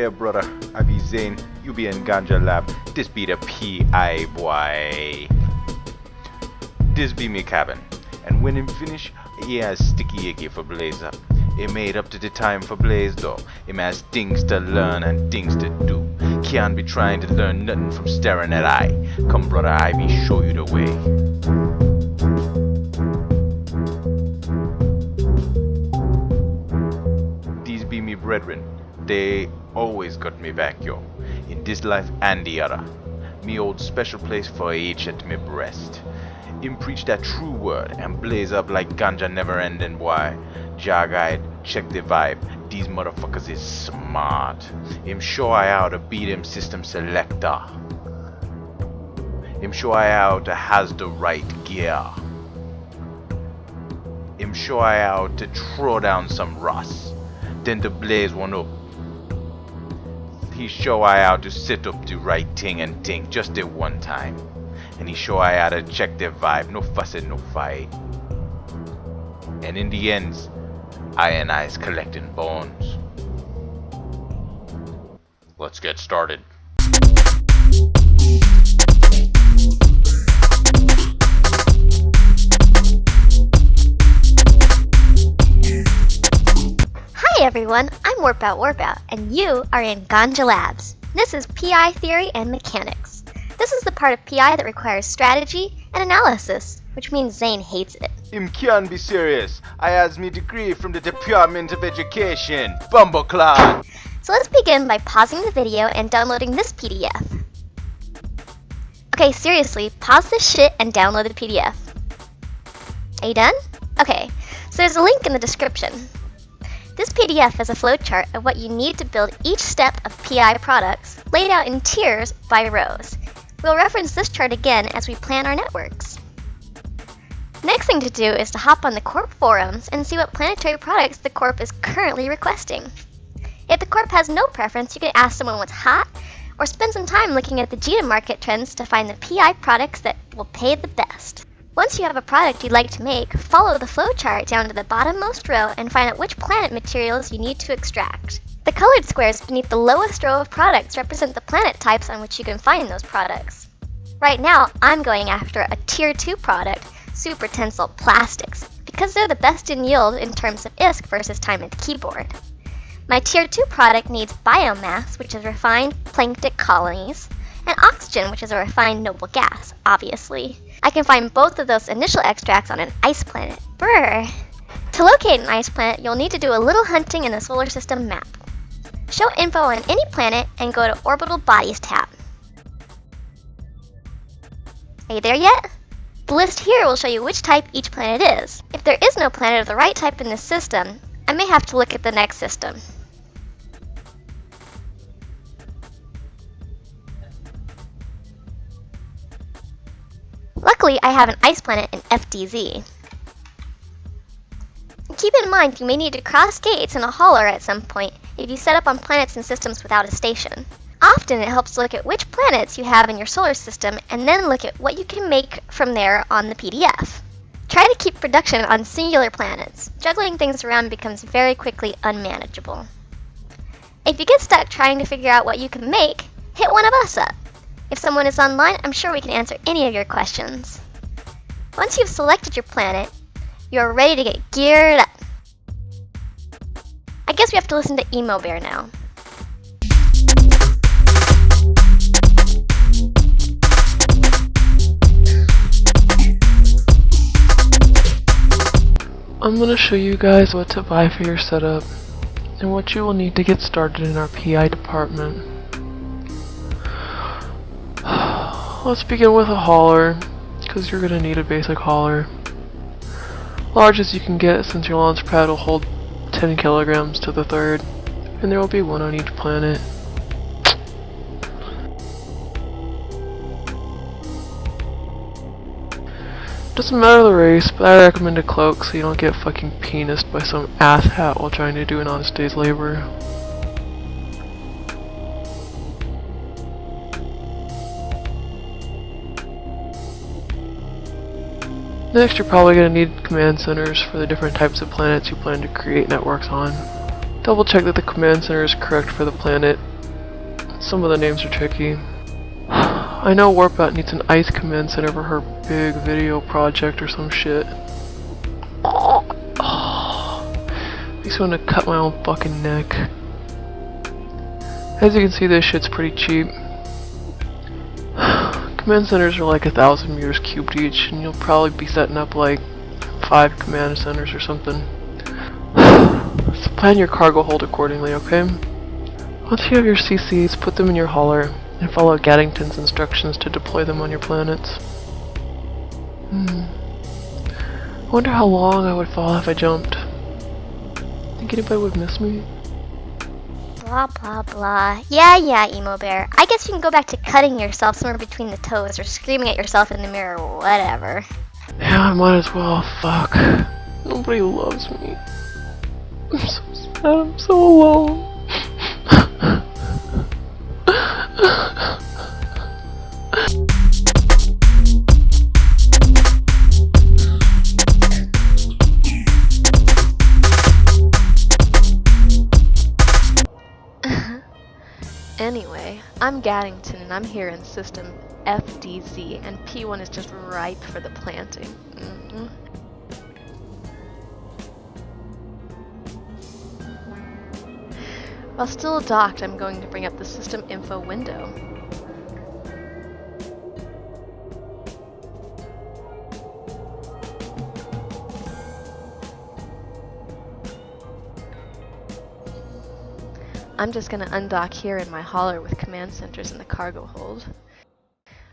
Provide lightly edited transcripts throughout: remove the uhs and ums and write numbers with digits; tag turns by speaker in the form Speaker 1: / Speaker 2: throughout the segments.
Speaker 1: Yeah, brother, I be Zane, you be in Ganja Lab, this be the PI boy. This be me cabin, and when him finish, he has sticky icky for blaze up. He made up to the time for blaze though, him has things to learn and things to do. Can't be trying to learn nothing from staring at eye. Come brother, I be show you the way. These be me brethren, they always got me back, yo, in this life and the other. Me hold special place for each at me breast. Him preach that true word and blaze up like ganja never ending, boy. Jog-eyed, check the vibe, these motherfuckers is smart. Him show I how to beat him system selector. Him show I how to has the right gear. Him show I how to throw down some rust, then to blaze one up. He show I how to set up the right thing and think just the one time. And he show I how to check their vibe, no fussing, no fight. And in the end, I and I's collecting bones. Let's get started.
Speaker 2: Hi everyone, I'm Warpout, and you are in Ganja Labs. This is PI theory and mechanics. This is the part of PI that requires strategy and analysis, which means Zane hates it.
Speaker 1: Him can't be serious. I has me degree from the Department of Education. Bumbleclad.
Speaker 2: So let's begin by pausing the video and downloading this PDF. Okay, seriously, pause this shit and download the PDF. Are you done? Okay, so there's a link in the description. This PDF is a flowchart of what you need to build each step of PI products, laid out in tiers by rows. We'll reference this chart again as we plan our networks. Next thing to do is to hop on the Corp forums and see what planetary products the Corp is currently requesting. If the Corp has no preference, you can ask someone what's hot, or spend some time looking at the Gita market trends to find the PI products that will pay the best. Once you have a product you'd like to make, follow the flowchart down to the bottommost row and find out which planet materials you need to extract. The colored squares beneath the lowest row of products represent the planet types on which you can find those products. Right now, I'm going after a Tier 2 product, super tensile plastics, because they're the best in yield in terms of ISK versus time at the keyboard. My Tier 2 product needs biomass, which is refined planktic colonies, and oxygen, which is a refined noble gas, obviously. I can find both of those initial extracts on an ice planet. Brr! To locate an ice planet, you'll need to do a little hunting in the solar system map. Show info on any planet and go to Orbital Bodies tab. Are you there yet? The list here will show you which type each planet is. If there is no planet of the right type in this system, I may have to look at the next system. Luckily, I have an ice planet in FDZ. Keep in mind you may need to cross gates in a hauler at some point if you set up on planets and systems without a station. Often it helps to look at which planets you have in your solar system and then look at what you can make from there on the PDF. Try to keep production on singular planets. Juggling things around becomes very quickly unmanageable. If you get stuck trying to figure out what you can make, hit one of us up. If someone is online, I'm sure we can answer any of your questions. Once you've selected your planet, you're ready to get geared up. I guess we have to listen to Emo Bear now.
Speaker 3: I'm going to show you guys what to buy for your setup and what you will need to get started in our PI department. Let's begin with a hauler, because you're going to need a basic hauler. Large as you can get, since your launch pad will hold 10 kilograms to the third, and there will be one on each planet. Doesn't matter the race, but I recommend a cloak so you don't get fucking penised by some asshat while trying to do an honest day's labor. Next, you're probably going to need command centers for the different types of planets you plan to create networks on. Double check that the command center is correct for the planet some of the names are tricky. I know Warpath needs an ice command center for her big video project or some shit. Makes me want to cut my own fucking neck. As you can see, this shit's pretty cheap. Command centers are like 1,000 meters cubed each, and you'll probably be setting up like 5 command centers or something. So plan your cargo hold accordingly, okay? Once you have your CCs, put them in your hauler, and follow Gaddington's instructions to deploy them on your planets. I wonder how long I would fall if I jumped. Think anybody would miss me?
Speaker 2: Blah blah blah. Yeah, Emo Bear. I guess you can go back to cutting yourself somewhere between the toes or screaming at yourself in the mirror, whatever.
Speaker 3: Yeah, I might as well. Fuck. Nobody loves me. I'm so sad. I'm so alone.
Speaker 4: Anyway, I'm Gaddington and I'm here in system FDZ, and P1 is just ripe for the planting. While still docked, I'm going to bring up the system info window. I'm just going to undock here in my hauler with command centers in the cargo hold.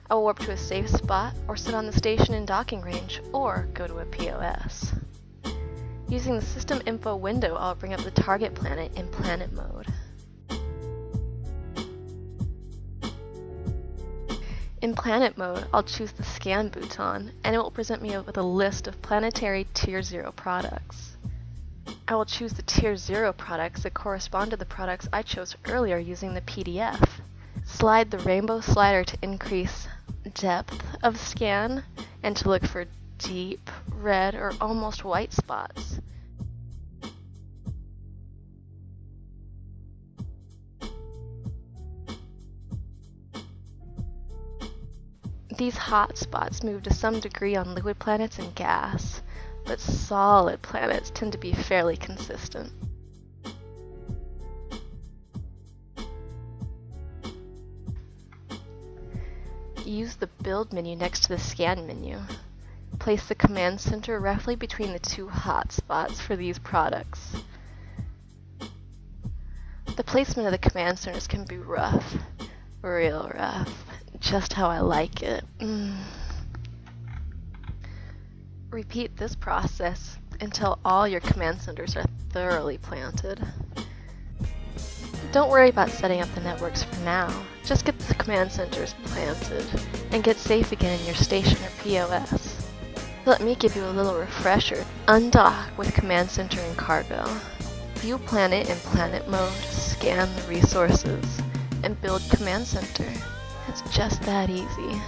Speaker 4: I will warp to a safe spot, or sit on the station in docking range, or go to a POS. Using the system info window, I'll bring up the target planet in planet mode. In planet mode, I'll choose the scan bouton, and it will present me with a list of Planetary Tier 0 products. I will choose the Tier 0 products that correspond to the products I chose earlier using the PDF. Slide the rainbow slider to increase depth of scan and to look for deep red or almost white spots. These hot spots move to some degree on liquid planets and gas, but solid planets tend to be fairly consistent. Use the build menu next to the scan menu. Place the command center roughly between the two hot spots for these products. The placement of the command centers can be rough, real rough, just how I like it. Repeat this process until all your command centers are thoroughly planted. Don't worry about setting up the networks for now. Just get the command centers planted and get safe again in your station or POS. Let me give you a little refresher. Undock with command center and cargo. View planet in planet mode, scan the resources, and build command center. It's just that easy.